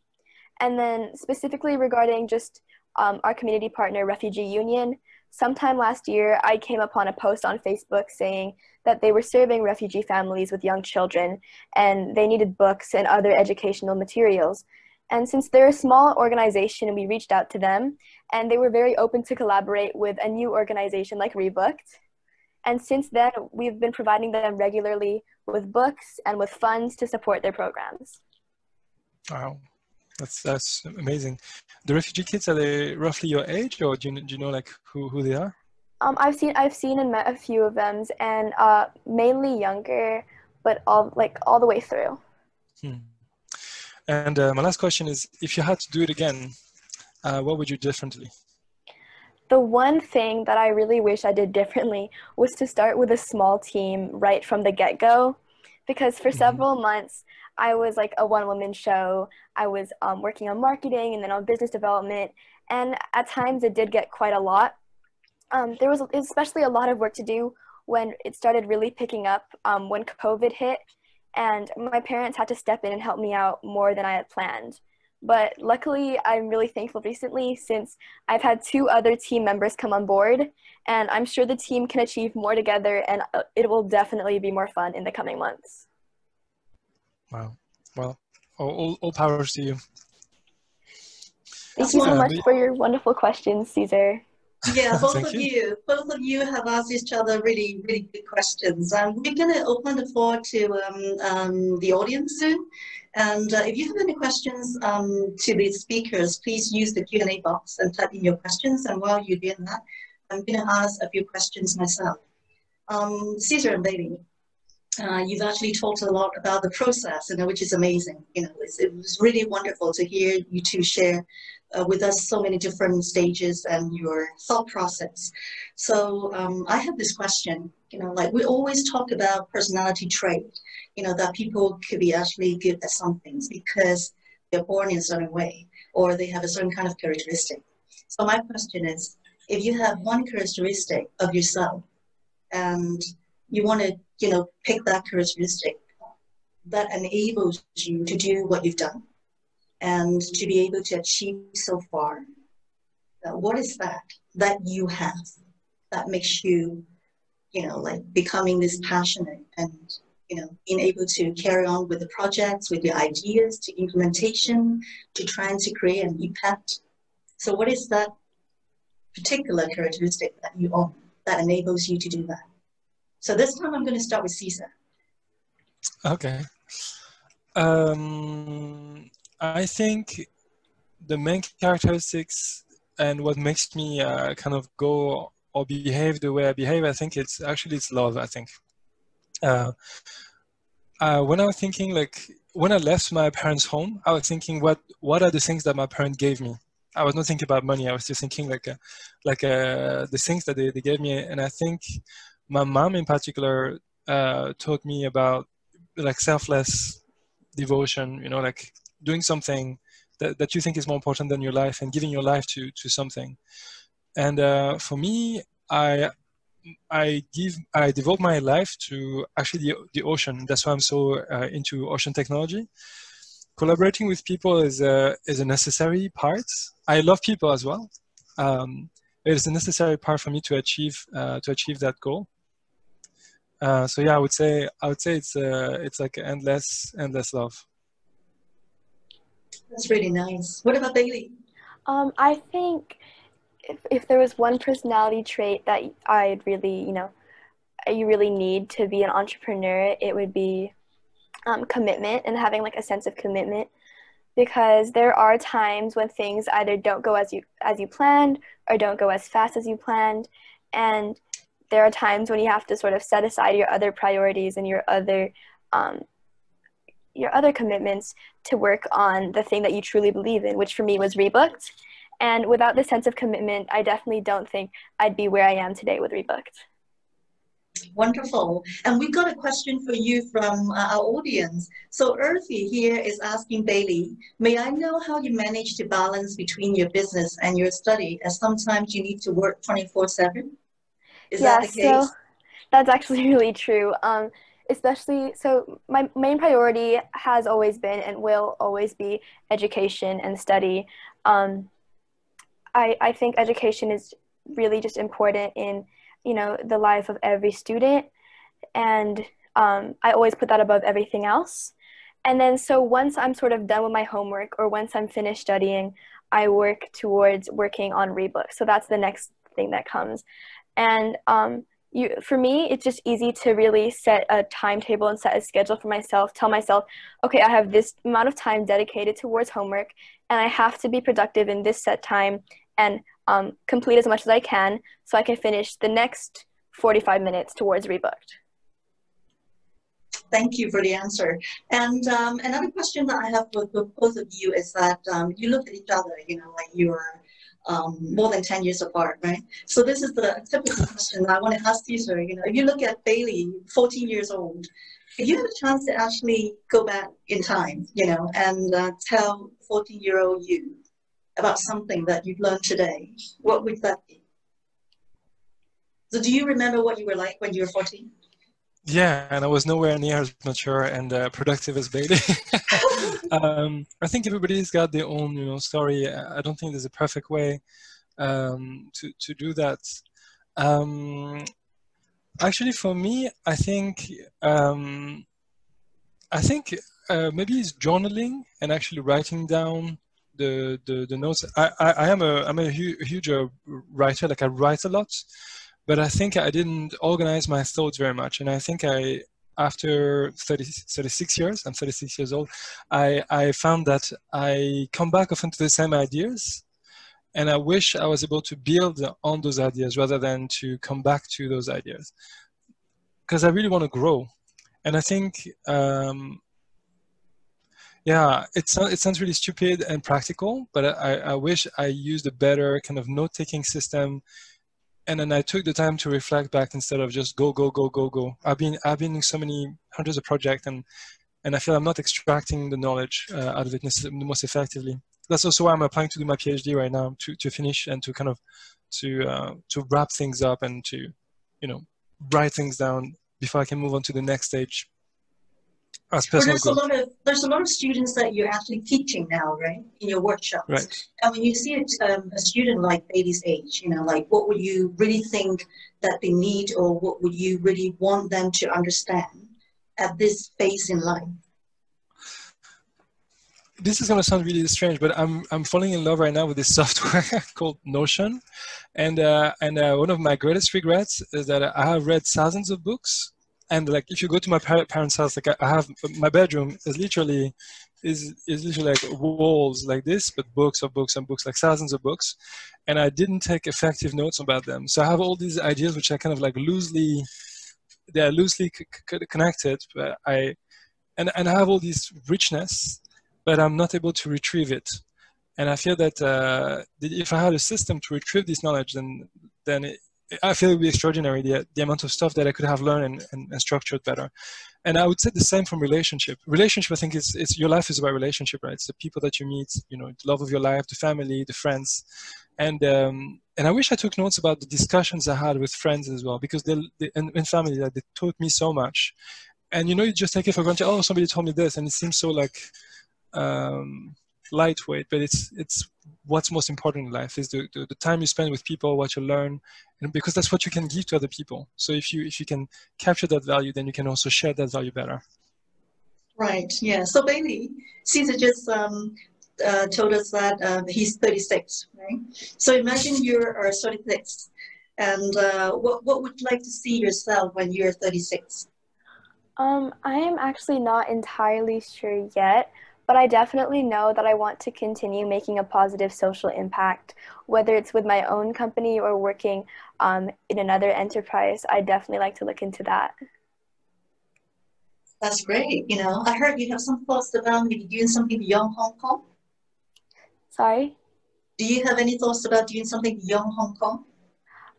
And then specifically regarding just our community partner, Refugee Union, sometime last year, I came upon a post on Facebook saying that they were serving refugee families with young children, and they needed books and other educational materials. And since they're a small organization, we reached out to them, and they were very open to collaborate with a new organization like Rebooked. And since then, we've been providing them regularly with books and with funds to support their programs. Wow, that's amazing. The refugee kids, are they roughly your age, or do you know like who they are? I've seen and met a few of them, and mainly younger, but all the way through. And my last question is, if you had to do it again, what would you do differently? The one thing that I really wish I did differently was to start with a small team right from the get-go, because for several months, I was like a one-woman show. I was working on marketing and then on business development, and at times it did get quite a lot. There was especially a lot of work to do when it started really picking up when COVID hit, and my parents had to step in and help me out more than I had planned. But luckily, I'm really thankful recently since I've had 2 other team members come on board, and I'm sure the team can achieve more together, and it will definitely be more fun in the coming months. Wow. Well, all powers to you. Thank you so much for your wonderful questions, Cesar. Yeah, Thank you. both of you have asked each other really, really good questions. We're going to open the floor to the audience soon. And if you have any questions to the speakers, please use the Q&A box and type in your questions. And while you're doing that, I'm going to ask a few questions myself. Cesar and Bailey, you've actually talked a lot about the process, which is amazing. It was really wonderful to hear you two share with us so many different stages and your thought process. So I have this question, like we always talk about personality trait, that people could be actually good at some things because they're born in a certain way or they have a certain kind of characteristic. So my question is, if you have one characteristic of yourself and you want to, pick that characteristic that enables you to do what you've done and to be able to achieve so far, what is that you have that makes you, like becoming this passionate and, being able to carry on with the projects, with your ideas, to implementation, to trying to create an impact. So what is that particular characteristic that you own that enables you to do that? So this time I'm going to start with Cesar. Okay. I think the main characteristics and what makes me kind of go or behave the way I behave, I think it's love, I think. When I was thinking, like, when I left my parents' home, I was thinking, what are the things that my parents gave me? I was not thinking about money. I was just thinking the things that they gave me. And I think my mom in particular taught me about like selfless devotion, like doing something that you think is more important than your life and giving your life to something. And for me, I devote my life to actually the ocean. That's why I'm so into ocean technology. Collaborating with people is a necessary part. I love people as well. It is a necessary part for me to achieve that goal. So yeah, I would say it's like endless love. That's really nice. What about Bailey? I think if there was one personality trait that I'd really, you really need to be an entrepreneur, it would be commitment and having like a sense of commitment, because there are times when things either don't go as you planned or don't go as fast as you planned, and there are times when you have to sort of set aside your other priorities and your other commitments to work on the thing that you truly believe in, which for me was Rebooked. And without this sense of commitment, I definitely don't think I'd be where I am today with Rebooked. Wonderful. And we got a question for you from our audience. So Earthy here is asking Bailey, may I know how you manage to balance between your business and your study, as sometimes you need to work 24/7? Is that the case? So that's actually really true. Especially, so my main priority has always been and will always be education and study. I think education is really just important in, the life of every student. And I always put that above everything else. And then so once I'm sort of done with my homework or once I'm finished studying, I work towards working on Rebooked. So that's the next thing that comes. And for me, it's just easy to really set a timetable and set a schedule for myself, tell myself, okay, I have this amount of time dedicated towards homework and I have to be productive in this set time and complete as much as I can so I can finish the next 45 minutes towards Rebooked. Thank you for the answer. And another question that I have for both of you is that you look at each other, like you're more than 10 years apart, right? So this is the typical question that I want to ask Cesar. If you look at Bailey, 14 years old, if you have a chance to actually go back in time, and tell 14-year-old you about something that you've learned today, what would that be? So do you remember what you were like when you were 14? Yeah, and I was nowhere near as mature and productive as Bailey. I think everybody's got their own, story. I don't think there's a perfect way to do that. Actually, for me, I think maybe it's journaling and actually writing down the notes. I'm a huge writer. Like I write a lot, but I think I didn't organize my thoughts very much. And I think after 36 years, I'm 36 years old, I found that I come back often to the same ideas. And I wish I was able to build on those ideas rather than to come back to those ideas. Because I really want to grow. And I think, yeah, it sounds really stupid and practical, but I wish I used a better kind of note-taking system. And then I took the time to reflect back instead of just go, go, go, go, go. I've been in so many hundreds of projects, and I feel I'm not extracting the knowledge out of it most effectively. That's also why I'm applying to do my PhD right now, to finish and to kind of to wrap things up and to, you know, write things down before I can move on to the next stage as personal growth. There's a lot of students that you're actually teaching now, right, in your workshops. Right. And when you see a student like Bailey's age, you know, like what would you really think that they need, or what would you really want them to understand at this phase in life? This is going to sound really strange, but I'm falling in love right now with this software called Notion, and one of my greatest regrets is that I have read thousands of books, and like if you go to my parents' house, like I have my bedroom is literally like walls like this, but books of books and books, like thousands of books, and I didn't take effective notes about them. So I have all these ideas which are kind of like loosely connected, but I have all this richness, but I'm not able to retrieve it. And I feel that if I had a system to retrieve this knowledge, then I feel it would be extraordinary, the amount of stuff that I could have learned and structured better. And I would say the same from relationship. Relationship, I think it's your life is about relationship, right? It's the people that you meet, you know, the love of your life, the family, the friends. And I wish I took notes about the discussions I had with friends as well, because and family, that they taught me so much. And you know, you just take it for granted. Oh, somebody told me this, and it seems so like lightweight, but it's what's most important in life is the time you spend with people, what you learn, and because that's what you can give to other people. So if you can capture that value, then you can also share that value better. Right. Yeah. So Bailey, Cesar just told us that he's 36, right? So imagine you're 36, and what would you like to see yourself when you're 36? I am actually not entirely sure yet, but I definitely know that I want to continue making a positive social impact, whether it's with my own company or working in another enterprise. I definitely like to look into that. That's great. You know, I heard you have some thoughts about maybe doing something beyond Hong Kong. Sorry? Do you have any thoughts about doing something beyond Hong Kong?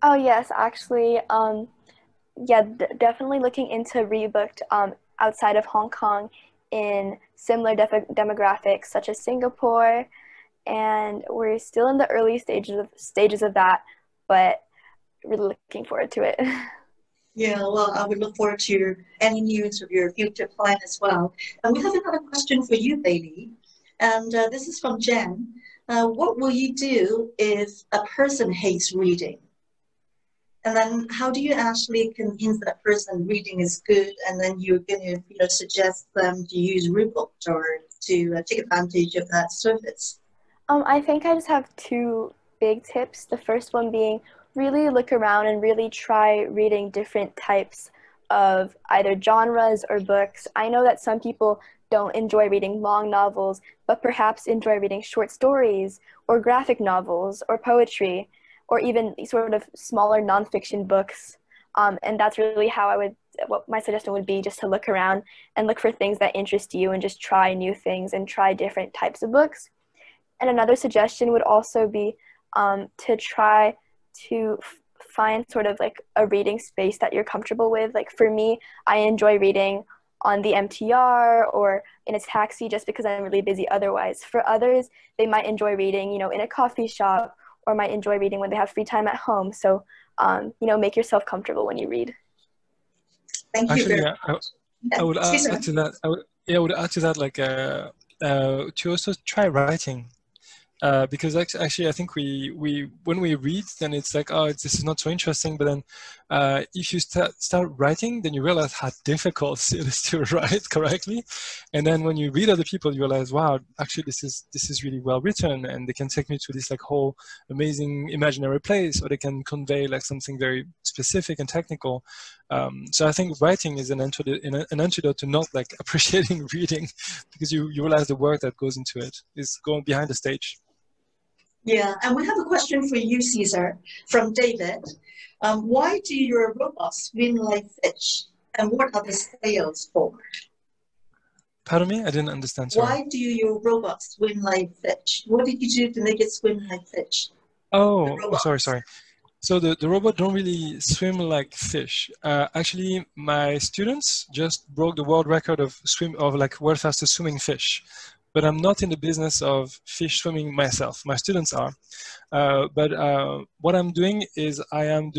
Oh, yes, actually. Yeah, definitely looking into Rebooked outside of Hong Kong in similar demographics such as Singapore, and we're still in the early stages of that, but really looking forward to it. Yeah, well, I would look forward to any news of your future plan as well. And we have another question for you, Bailey, and this is from Jen. What will you do if a person hates reading? And then how do you actually convince that person reading is good, and then you're going to suggest them to use Rebooked or to take advantage of that service? I think I just have two big tips. The first one being really look around and really try reading different types of either genres or books. I know that some people don't enjoy reading long novels, but perhaps enjoy reading short stories or graphic novels or poetry, or even sort of smaller nonfiction books. And that's really how what my suggestion would be, just to look around and look for things that interest you and just try new things and try different types of books. And another suggestion would also be to try to find sort of like a reading space that you're comfortable with. Like for me, I enjoy reading on the MTR or in a taxi just because I'm really busy otherwise. For others, they might enjoy reading, in a coffee shop, or might enjoy reading when they have free time at home. So, make yourself comfortable when you read. Thank you. Actually, I would add to that. I would add to that, like, to also try writing. because actually I think we when we read, then it's like, oh, this is not so interesting. But then if you start writing, then you realize how difficult it is to write correctly. And then when you read other people, you realize, wow, actually this is really well written, and they can take me to this like whole amazing imaginary place, or they can convey like something very specific and technical. So I think writing is an antidote to not like appreciating reading, because you realize the work that goes into it is going behind the stage. Yeah, and we have a question for you, Cesar, from David. Why do your robots swim like fish, and what are the scales for? Pardon me? I didn't understand, sorry. Why do your robots swim like fish? What did you do to make it swim like fish? Oh, sorry. So the robot don't really swim like fish. Actually, my students just broke the world record of world fastest swimming fish. But I'm not in the business of fish swimming myself. My students are. But what I'm doing is I'm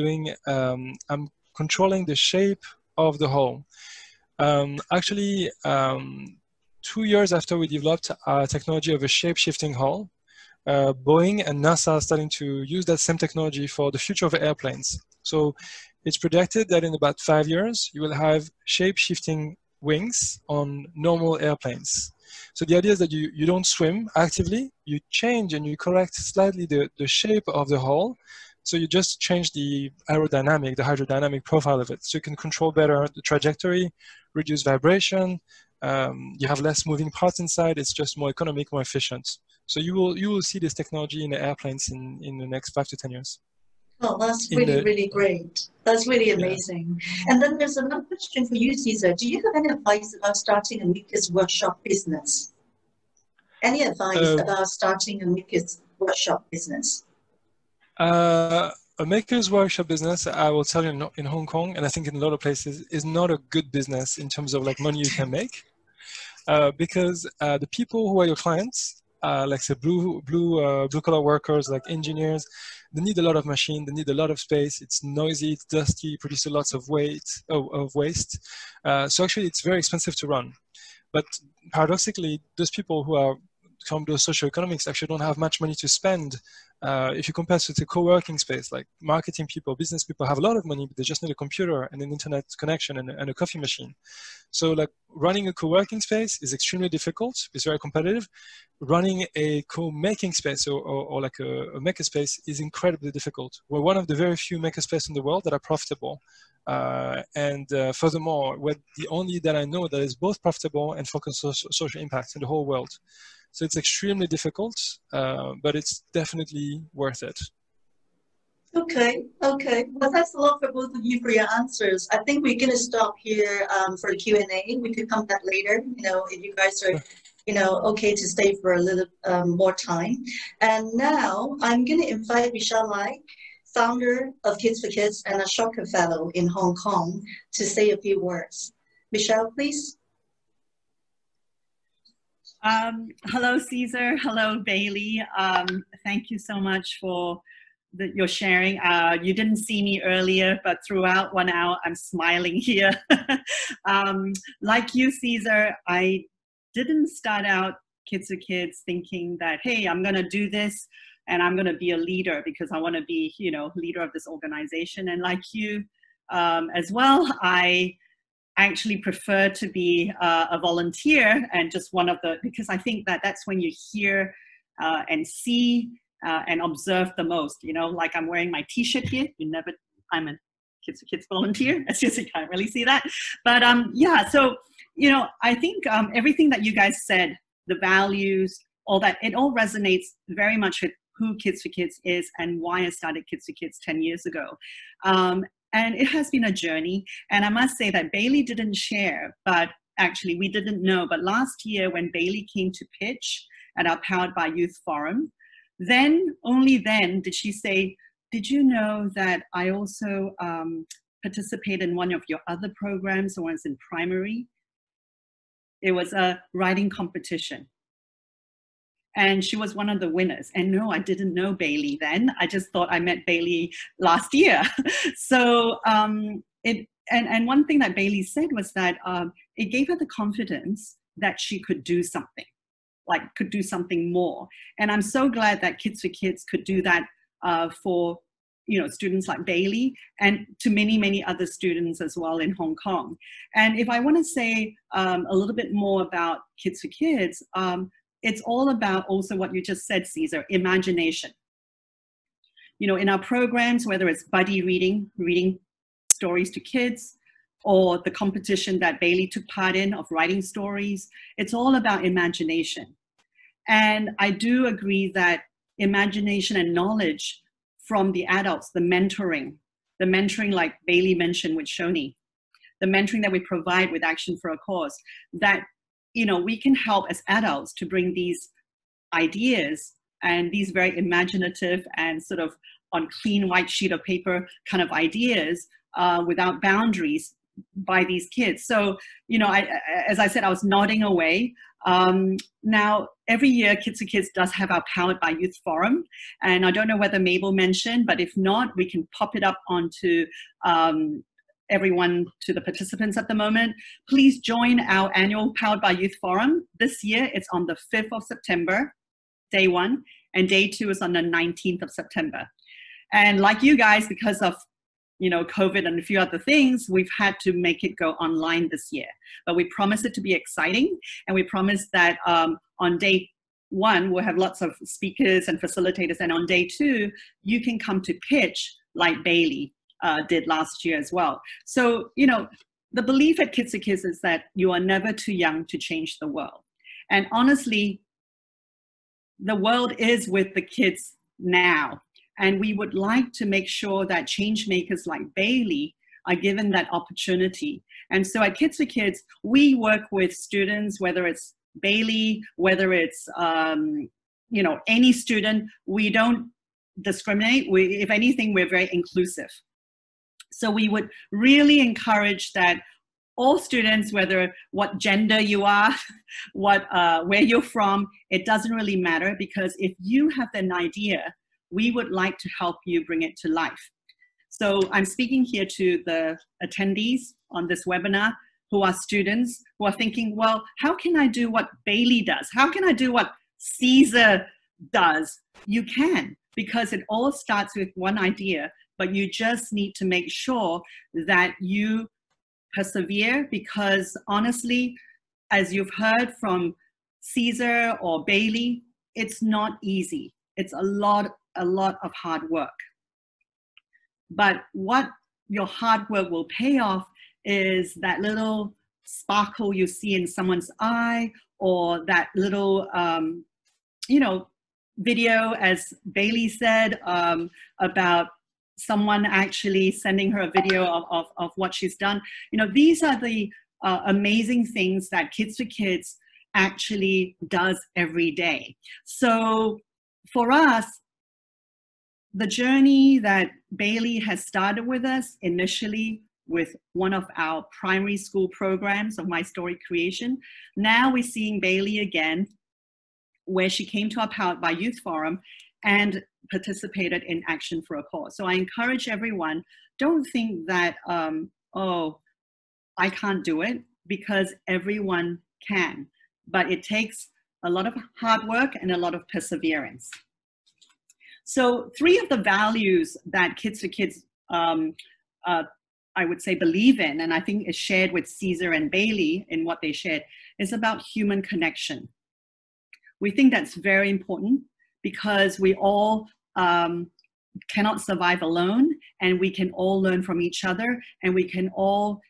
controlling the shape of the hull. Actually, 2 years after we developed a technology of a shape-shifting hull, Boeing and NASA are starting to use that same technology for the future of airplanes. So it's projected that in about 5 years, you will have shape-shifting wings on normal airplanes. So the idea is that you don't swim actively, you change and you correct slightly the shape of the hull. So you just change the aerodynamic, the hydrodynamic profile of it. So you can control better the trajectory, reduce vibration, you have less moving parts inside, it's just more economic, more efficient. So you will see this technology in the airplanes in the next 5 to 10 years. Oh, that's really great. That's really amazing. Yeah. And then there's another question for you, Cesar. Do you have any advice about starting a Makers Workshop business? Any advice about starting a Makers Workshop business? A Makers Workshop business, I will tell you, in Hong Kong, and I think in a lot of places, is not a good business in terms of like money you can make, because the people who are your clients, like say blue collar workers, like engineers, they need a lot of machine, they need a lot of space. It's noisy, it's dusty, produces lots of waste. So actually, it's very expensive to run. But paradoxically, those people who are from those socioeconomics actually don't have much money to spend. If you compare to the co-working space, like marketing people, business people have a lot of money, but they just need a computer and an internet connection and a coffee machine. So like running a co-working space is extremely difficult. It's very competitive. Running a co-making space or like a maker space is incredibly difficult. We're one of the very few maker spaces in the world that are profitable. Furthermore, we're the only that I know that is both profitable and focused on social impact in the whole world. So it's extremely difficult, but it's definitely worth it. Okay. Well, thanks a lot for both of you for your answers. I think we're going to stop here for the Q&A. We could come back later, if you guys are, okay to stay for a little more time. And now I'm going to invite Michelle Lai, founder of Kids4Kids and a Shocker Fellow in Hong Kong, to say a few words. Michelle, please. Hello, Cesar. Hello, Bailey. Thank you so much for your sharing. You didn't see me earlier, but throughout 1 hour, I'm smiling here. Like you, Cesar, I didn't start out Kids4Kids thinking that, hey, I'm going to do this and I'm going to be a leader because I want to be, leader of this organization. And like you as well, I actually prefer to be a volunteer and just because I think that's when you hear and see and observe the most, like I'm wearing my t-shirt here. I'm a Kids4Kids volunteer. As you can't really see that. But yeah, so, I think everything that you guys said, the values, all that, it all resonates very much with who Kids4Kids is and why I started Kids4Kids 10 years ago. And it has been a journey. And I must say that Bailey didn't share, but actually we didn't know. But last year when Bailey came to pitch at our Powered by Youth Forum, only then did she say, did you know that I also participate in one of your other programs when I was in primary? It was a writing competition. And she was one of the winners. And no, I didn't know Bailey then. I just thought I met Bailey last year. So and one thing that Bailey said was that it gave her the confidence that she could do something. could do something more. And I'm so glad that Kids4Kids could do that for students like Bailey and to many, many other students as well in Hong Kong. And if I want to say a little bit more about Kids4Kids, it's all about also what you just said, Cesar, imagination. In our programs, whether it's buddy reading stories to kids, or the competition that Bailey took part in of writing stories, it's all about imagination. And I do agree that imagination and knowledge from the adults, the mentoring like Bailey mentioned with Shoni, the mentoring that we provide with Action for a Cause, that we can help as adults to bring these ideas and these very imaginative and sort of on clean white sheet of paper kind of ideas without boundaries by these kids. So, as I said, I was nodding away. Now, every year, Kids4Kids does have our Powered by Youth Forum. And I don't know whether Mabel mentioned, but if not, we can pop it up onto everyone, to the participants at the moment. Please join our annual Powered by Youth Forum. This year, it's on the 5th of September, day 1, and day 2 is on the 19th of September. And like you guys, because of COVID and a few other things, we've had to make it go online this year. But we promise it to be exciting. And we promise that on day 1, we'll have lots of speakers and facilitators. And on day 2, you can come to pitch like Bailey did last year as well. So, the belief at Kids4Kids is that you are never too young to change the world. And honestly, the world is with the kids now. And we would like to make sure that change makers like Bailey are given that opportunity. And so at Kids4Kids, we work with students, whether it's Bailey, whether it's, any student. We don't discriminate. If anything, we're very inclusive. So we would really encourage that all students, whether what gender you are, where you're from, it doesn't really matter, because if you have an idea, we would like to help you bring it to life. So I'm speaking here to the attendees on this webinar who are students who are thinking, well, how can I do what Bailey does? How can I do what Cesar does? You can, because it all starts with one idea, but you just need to make sure that you persevere, because honestly, as you've heard from Cesar or Bailey, it's not easy. It's a lot of hard work. But what your hard work will pay off is that little sparkle you see in someone's eye, or that little, video, as Bailey said, about someone actually sending her a video of what she's done. These are the amazing things that Kids4Kids actually does every day. So for us, the journey that Bailey has started with us initially with one of our primary school programs of My Story Creation. Now we're seeing Bailey again, where she came to our Powered by Youth Forum and participated in Action for a Cause. So I encourage everyone, don't think that, oh, I can't do it, because everyone can. But it takes a lot of hard work and a lot of perseverance. So 3 of the values that Kids4Kids, I would say, believe in, and I think is shared with Cesar and Bailey in what they shared, is about human connection. We think that's very important, because we all cannot survive alone, and we can all learn from each other, and we can all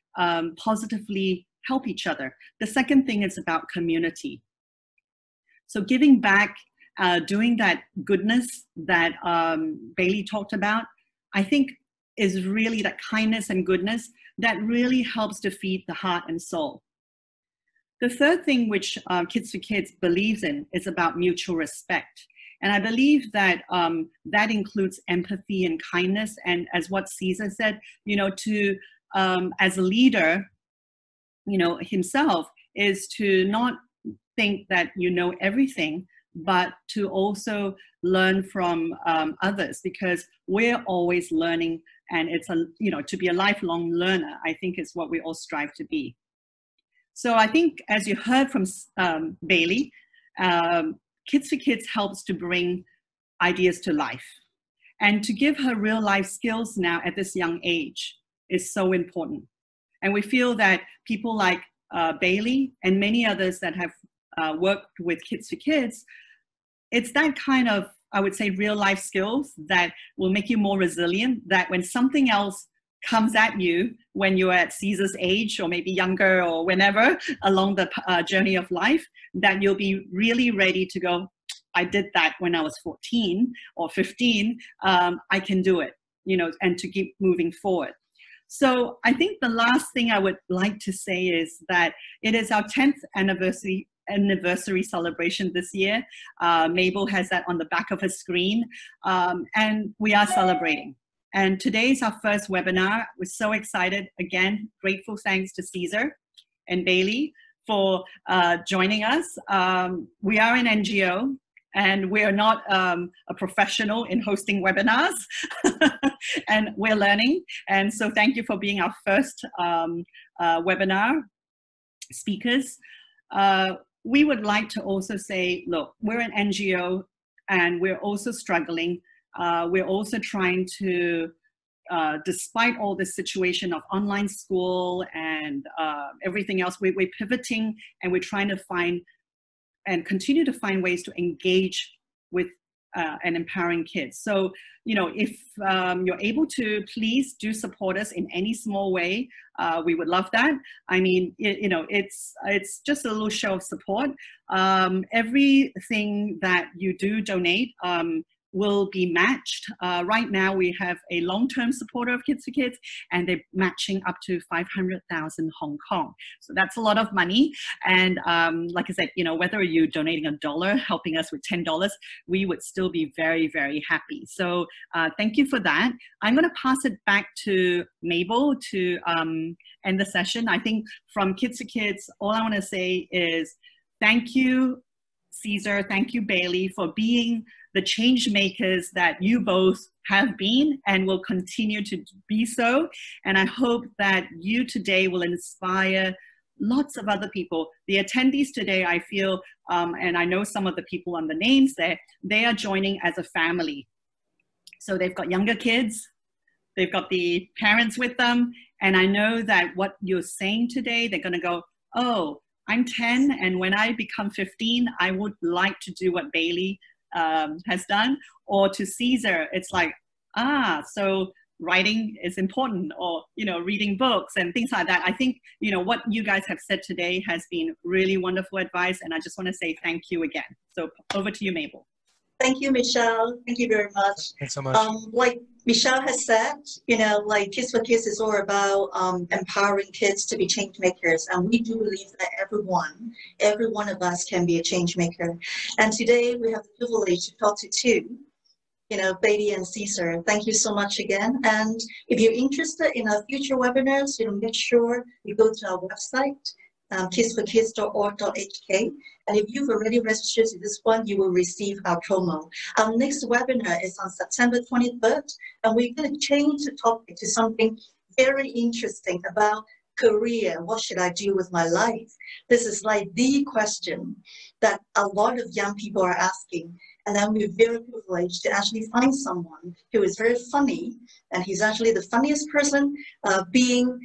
positively help each other. The second thing is about community. So giving back, doing that goodness that Bailey talked about, I think is really that kindness and goodness that really helps to feed the heart and soul. The third thing which Kids4Kids believes in is about mutual respect. And I believe that that includes empathy and kindness. And as what Cesar said, to, as a leader, himself, is to not think that you know everything, but to also learn from others, because we're always learning, and it's to be a lifelong learner, I think is what we all strive to be. So I think, as you heard from Bailey, Kids4Kids helps to bring ideas to life. And to give her real life skills now at this young age is so important. And we feel that people like Bailey and many others that have worked with Kids4Kids, it's that kind of, I would say, real life skills that will make you more resilient, that when something else comes at you when you're at Cesar's age or maybe younger or whenever along the journey of life, that you'll be really ready to go, I did that when I was 14 or 15, I can do it, you know, and to keep moving forward. So I think the last thing I would like to say is that it is our 10th anniversary celebration this year. Mabel has that on the back of her screen, and we are celebrating. And today is our first webinar. We're so excited. Again, grateful thanks to Cesar and Bailey for joining us. We are an NGO, and we're not a professional in hosting webinars, and we're learning. And so thank you for being our first webinar speakers. We would like to also say, look, we're an NGO and we're also struggling. We're also trying to, despite all this situation of online school and everything else, we're pivoting and we're trying to find and continue to find ways to engage with and empowering kids. So, you know, if you're able to, please do support us in any small way. We would love that. I mean, you know, it's just a little show of support. Everything that you do donate will be matched. Right now we have a long-term supporter of Kids4Kids, and they're matching up to 500,000 Hong Kong. So that's a lot of money. And like I said, you know, whether you're donating $1, helping us with $10, we would still be very, very happy. So thank you for that. I'm gonna pass it back to Mabel to end the session. I think from Kids4Kids, all I wanna say is thank you, Cesar, thank you, Bailey, for being the change makers that you both have been and will continue to be so. And I hope that you today will inspire lots of other people. The attendees today, I feel, and I know some of the people on the names there, they are joining as a family. So they've got younger kids, they've got the parents with them, and I know that what you're saying today, they're gonna go, oh, I'm 10, and when I become 15, I would like to do what Bailey has done. Or to Cesar, it's like, so writing is important, or, you know, reading books and things like that. I think, you know, what you guys have said today has been really wonderful advice, and I just want to say thank you again. So over to you, Mabel. Thank you, Michelle. Thank you very much. Thanks so much. Like Michelle has said, you know, like Kids4Kids is all about empowering kids to be change makers. And we do believe that every one of us can be a change maker. And today we have the privilege to talk to two, you know, Bailey and Cesar. Thank you so much again. And if you're interested in our future webinars, you know, make sure you go to our website, kids4kids.org.hk. And if you've already registered to this one, you will receive our promo. Our next webinar is on September 23rd, and we're going to change the topic to something very interesting about career. What should I do with my life? This is like the question that a lot of young people are asking. And then we're very privileged to actually find someone who is very funny, and he's actually the funniest person being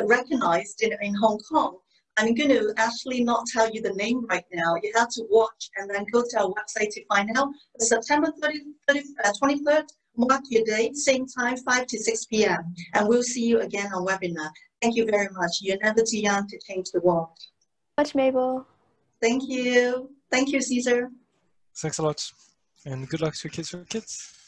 recognized in Hong Kong. I'm going to actually not tell you the name right now. You have to watch and then go to our website to find out. September 23rd, mark your date, same time, 5 to 6 p.m. And we'll see you again on webinar. Thank you very much. You're never too young to change the world. Much, Mabel. Thank you. Thank you, Cesar. Thanks a lot. And good luck to Kids4Kids.